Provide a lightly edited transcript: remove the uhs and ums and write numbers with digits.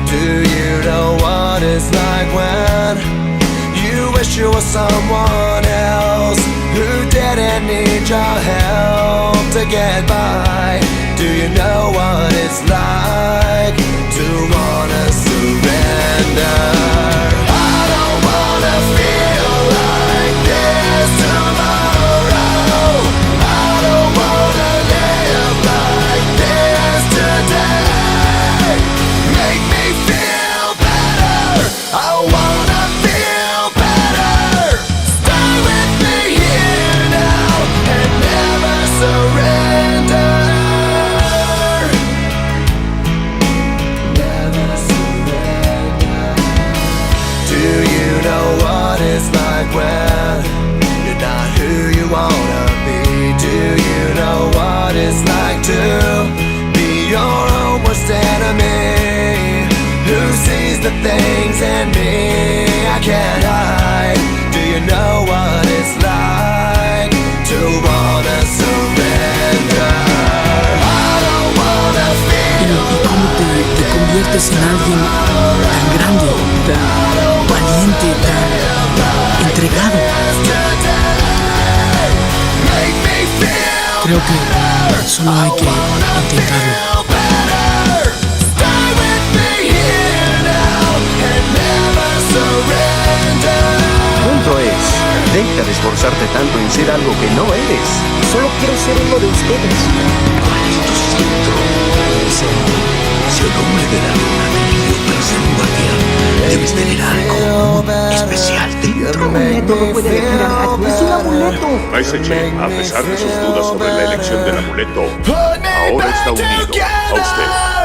Do you know what it's like when you wish you were someone else who didn't need your help to get by? Do you know what it's like to wanna surrender? I don't wanna feel like this tomorrow. I don't wanna live like this today. Make me feel better. I wanna feel better. Stay with me here now and never surrender. Never surrender. Do you know what it's like when you're not who you wanna be? Do you know what it's like to be your own worst enemy? Who sees the things in me I can't hide? Do you know what it's like to wanna surrender? I don't wanna ¿Y feel cómo te conviertes en alguien tan grande, tan valiente, tan entregado? make me feel Creo que solo hay que intentarlo. better. Stay with me here now and never surrender. El punto es, deja de esforzarte tanto en ser algo que no eres. Solo quiero ser uno de ustedes. Si el hombre de la luna dirigió presa guardián, debes tener algo muy especial dentro. Amuleto no puede elegir a nadie. Es un amuleto. Maese Chen, a pesar de sus dudas sobre la elección del amuleto, ahora está unido a usted.